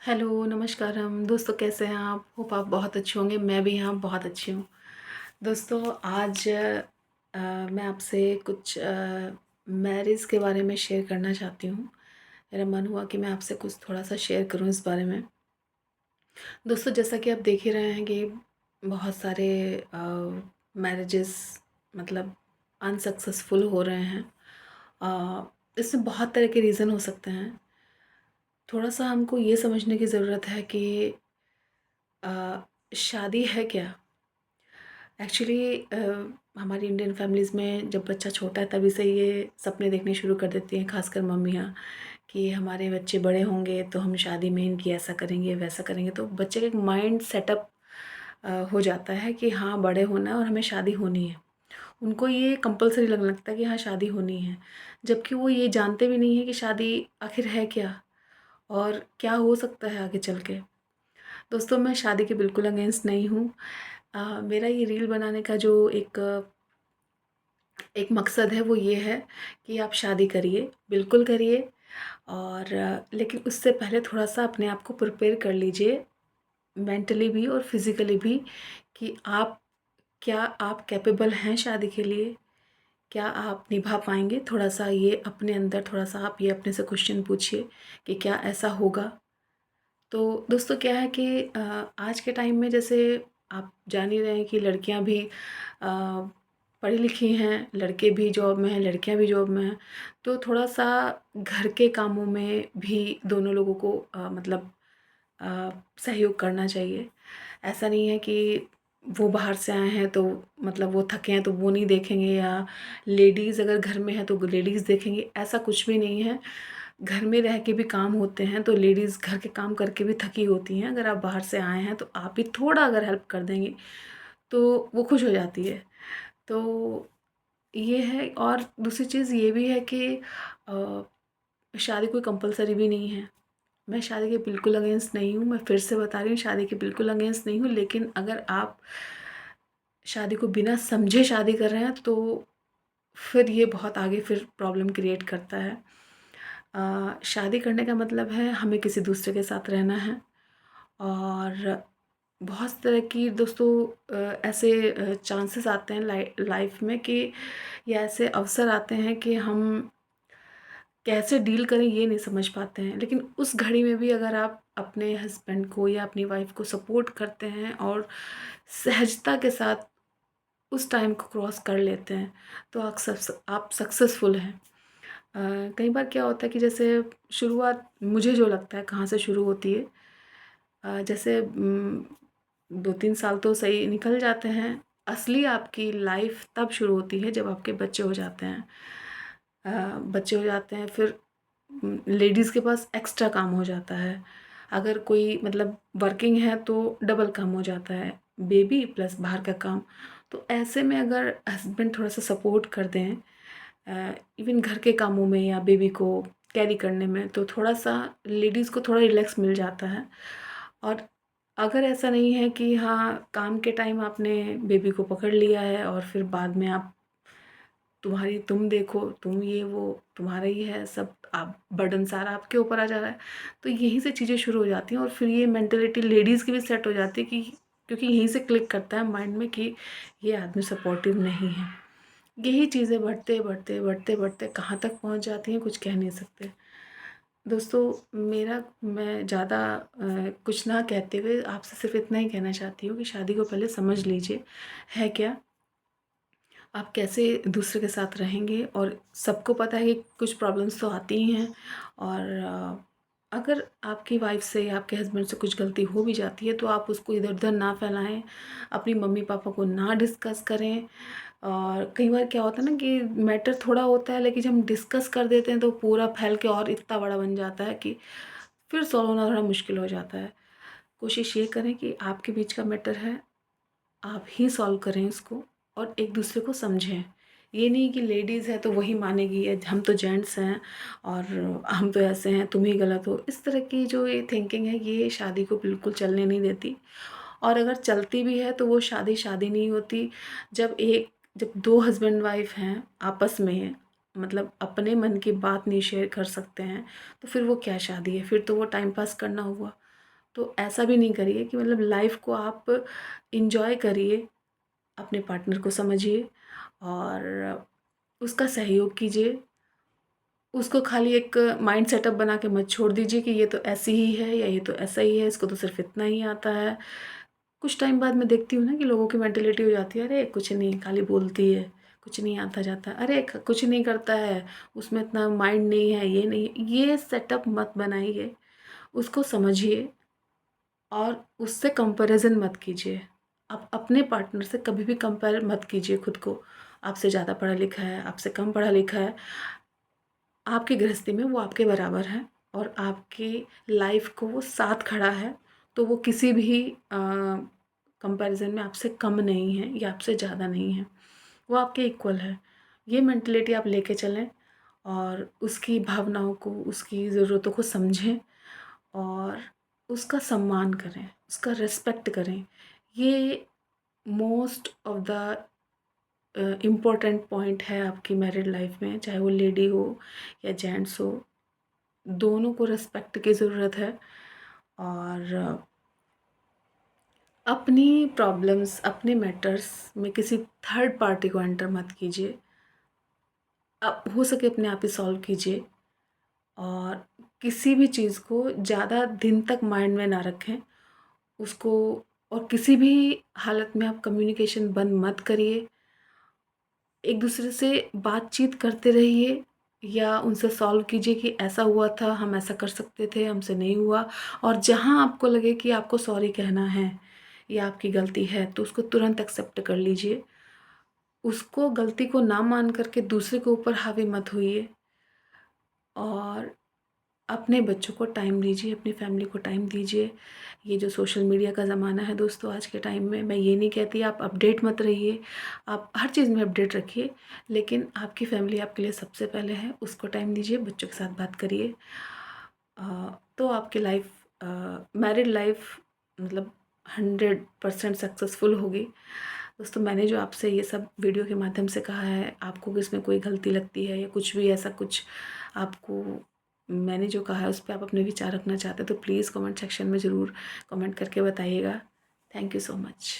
Hello, नमस्कारम दोस्तों, कैसे हैं आप? होप आप बहुत अच्छे होंगे। मैं भी यहाँ बहुत अच्छी हूँ। दोस्तों, आज मैं आपसे कुछ मैरिज के बारे में शेयर करना चाहती हूँ। मेरा मन हुआ कि मैं आपसे कुछ थोड़ा-सा शेयर करूँ इस बारे में। दोस्तों, जैसा कि आप देख ही रहे हैं कि बहुत सारे मैरिजेस मतलब अनसक्सेसफुल हो रहे हैं। इसमें बहुत तरह के रीज़न हो सकते हैं। थोड़ा-सा हमको ये समझने की ज़रूरत है कि शादी है क्या? एक्चुअली हमारी इंडियन फैमिलीज़ में जब बच्चा छोटा है तभी से ये सपने देखने शुरू कर देती हैं, ख़ासकर मम्मियाँ, कि हमारे बच्चे बड़े होंगे तो हम शादी में इनकी ऐसा करेंगे, वैसा करेंगे। तो बच्चे का एक माइंड सेटअप हो जाता है कि हाँ, बड़े होना है और हमें शादी होनी है। उनको ये कंपल्सरी लगने लगता है कि हाँ, शादी होनी है। जबकि वो ये जानते भी नहीं हैं कि शादी आखिर है क्या? और क्या हो सकता है आगे चल के? दोस्तों, मैं शादी के बिल्कुल अगेंस्ट नहीं हूँ। मेरा ये रील बनाने का जो एक मकसद है वो ये है कि आप शादी करिए, बिल्कुल करिए। और लेकिन उससे पहले थोड़ा-सा अपने आप को प्रिपेयर कर लीजिए, मेंटली भी और फिज़िकली भी, कि क्या आप कैपेबल हैं शादी के लिए? क्या आप निभा पाएँगे? थोड़ा-सा ये अपने अंदर थोड़ा-सा आप ये अपने से क्वेश्चन पूछिए कि क्या ऐसा होगा? तो दोस्तों, क्या है कि आज के टाइम में जैसे आप जान ही रहे हैं कि लड़कियां भी पढ़ी लिखी हैं, लड़के भी जॉब में हैं, लड़कियां भी जॉब में हैं। तो थोड़ा-सा घर के कामों में भी दोनों लोगों को मतलब अ, सहयोग करना चाहिए। ऐसा नहीं है कि वो बाहर से आए हैं तो मतलब वो थके हैं तो वो नहीं देखेंगे, या लेडीज़ अगर घर में है तो लेडीज़ देखेंगी, ऐसा कुछ भी नहीं है। घर में रह के भी काम होते हैं, तो लेडीज़ घर के काम करके भी थकी होती हैं। अगर आप बाहर से आए हैं तो आप भी थोड़ा अगर हेल्प कर देंगी तो वो खुश हो जाती है। तो ये है। और दूसरी चीज़ ये भी है कि अ, शादी कोई कंपल्सरी भी नहीं है। मैं शादी के बिल्कुल अगेंस्ट नहीं हूँ, मैं फिर से बता रही हूँ, शादी के बिल्कुल अगेंस्ट नहीं हूँ, लेकिन अगर आप शादी को बिना समझे शादी कर रहे हैं तो फिर ये बहुत आगे फिर प्रॉब्लम क्रिएट करता है। शादी करने का मतलब है हमें किसी दूसरे के साथ रहना है। और बहुत तरह की दोस्तों ऐसे चांसेस आते हैं लाइफ में कि या ऐसे अवसर आते हैं कि हम कैसे डील करें ये नहीं समझ पाते हैं। लेकिन उस घड़ी में भी अगर आप अपने हस्बैंड को या अपनी वाइफ को सपोर्ट करते हैं और सहजता के साथ उस टाइम को क्रॉस कर लेते हैं तो आप सक्सेसफुल हैं। कई बार क्या होता है कि जैसे शुरुआत मुझे जो लगता है कहाँ से शुरू होती है, जैसे 2-3 साल तो सही निकल जाते हैं। असली आपकी लाइफ तब शुरू होती है जब आपके बच्चे हो जाते हैं। बच्चे हो जाते हैं फिर लेडीज़ के पास एक्स्ट्रा काम हो जाता है। अगर कोई मतलब वर्किंग है तो डबल काम हो जाता है, बेबी प्लस बाहर का काम। तो ऐसे में अगर हस्बैंड थोड़ा-सा सपोर्ट कर दें इवन घर के कामों में या बेबी को कैरी करने में, तो थोड़ा-सा लेडीज़ को थोड़ा रिलैक्स मिल जाता है। और अगर ऐसा नहीं है कि हाँ, काम के टाइम आपने बेबी को पकड़ लिया है और फिर बाद में आप तुम देखो, तुम ये वो, तुम्हारा ही है सब, आप बर्डन सारा आपके ऊपर आ जा रहा है। तो यहीं से चीज़ें शुरू हो जाती हैं और फिर ये मेंटालिटी लेडीज़ की भी सेट हो जाती है कि क्योंकि यहीं से क्लिक करता है माइंड में कि ये आदमी सपोर्टिव नहीं है। यही चीज़ें बढ़ते, बढ़ते, बढ़ते, बढ़ते कहाँ तक पहुँच जाती हैं कुछ कह नहीं सकते। दोस्तों, मैं ज़्यादा कुछ ना कहते हुए आपसे सिर्फ़ इतना ही कहना चाहती हूँ कि शादी को पहले समझ लीजिए, है क्या? आप कैसे दूसरे के साथ रहेंगे। और सबको पता है कि कुछ प्रॉब्लम्स तो आती ही हैं। और अगर आपकी वाइफ़ से या आपके हस्बैंड से कुछ गलती हो भी जाती है तो आप उसको इधर-उधर ना फैलाएँ, अपनी मम्मी-पापा को ना डिस्कस करें। और कई बार क्या होता है ना कि मैटर थोड़ा होता है लेकिन जब हम डिस्कस कर देते हैं तो पूरा फैल के और इतना बड़ा बन जाता है कि फिर सॉल्व होना थोड़ा मुश्किल हो जाता है। कोशिश ये करें कि आपके बीच का मैटर है, आप ही सॉल्व करें इसको और एक दूसरे को समझें। ये नहीं कि लेडीज़ है तो वही मानेगी, या हम तो जेंट्स हैं और हम तो ऐसे हैं, तुम ही गलत हो। इस तरह की जो ये थिंकिंग है ये शादी को बिल्कुल चलने नहीं देती। और अगर चलती भी है तो वो शादी शादी नहीं होती। जब 2 हस्बैंड वाइफ हैं आपस में, मतलब अपने मन की बात नहीं शेयर कर सकते हैं, तो फिर वो क्या शादी है? फिर तो वो टाइम पास करना हुआ। तो ऐसा भी नहीं करिए कि मतलब लाइफ़ को आप एन्जॉय करिए, अपने पार्टनर को समझिए और उसका सहयोग कीजिए। उसको खाली एक माइंड सेटअप बना के मत छोड़ दीजिए कि ये तो ऐसी ही है या ये तो ऐसा ही है, इसको तो सिर्फ़ इतना ही आता है। कुछ टाइम बाद मैं देखती हूँ ना कि लोगों की मेंटालिटी हो जाती है, अरे कुछ नहीं, खाली बोलती है, कुछ नहीं आता जाता, अरे कुछ नहीं करता है, उसमें इतना माइंड नहीं है, ये नहीं, ये सेटअप मत बनाइए। उसको समझिए और उससे कंपैरिजन मत कीजिए। आप अपने पार्टनर से कभी भी कंपेयर मत कीजिए खुद को। आपसे ज़्यादा पढ़ा लिखा है, आपसे कम पढ़ा लिखा है, आपकी गृहस्थी में वो आपके बराबर है और आपकी लाइफ को वो साथ खड़ा है, तो वो किसी भी कंपैरिजन में आपसे कम नहीं है या आपसे ज़्यादा नहीं है, वो आपके इक्वल है। ये मेंटालिटी आप लेके चलें और उसकी भावनाओं को, उसकी ज़रूरतों को समझें और उसका सम्मान करें, उसका रिस्पेक्ट करें। ये most of the important point है आपकी मैरिड लाइफ में, चाहे वो लेडी हो या जेंट्स हो, दोनों को रिस्पेक्ट की ज़रूरत है। और अपनी प्रॉब्लम्स, अपने मैटर्स में किसी थर्ड पार्टी को एंटर मत कीजिए। आप हो सके अपने आप ही सॉल्व कीजिए और किसी भी चीज़ को ज़्यादा दिन तक माइंड में ना रखें। उसको और किसी भी हालत में आप कम्युनिकेशन बंद मत करिए। एक दूसरे से बातचीत करते रहिए या उनसे सॉल्व कीजिए कि ऐसा हुआ था, हम ऐसा कर सकते थे, हमसे नहीं हुआ। और जहाँ आपको लगे कि आपको सॉरी कहना है या आपकी गलती है, तो उसको तुरंत एक्सेप्ट कर लीजिए। उसको गलती को ना मान करके दूसरे के ऊपर हावी मत होइए और अपने बच्चों को टाइम दीजिए, अपनी फैमिली को टाइम दीजिए। ये जो सोशल मीडिया का ज़माना है दोस्तों, आज के टाइम में मैं ये नहीं कहती आप अपडेट मत रहिए, आप हर चीज़ में अपडेट रखिए, लेकिन आपकी फैमिली आपके लिए सबसे पहले है, उसको टाइम दीजिए, बच्चों के साथ बात करिए। तो आपकी लाइफ मैरिड लाइफ मतलब 100% सक्सेसफुल होगी। दोस्तों, मैंने जो आपसे ये सब वीडियो के माध्यम से कहा है, आपको इसमें कोई गलती लगती है या कुछ भी ऐसा कुछ आपको मैंने जो कहा है उस पे आप अपने विचार रखना चाहते हैं, तो प्लीज़ कमेंट सेक्शन में ज़रूर कमेंट करके बताइएगा। Thank you so much.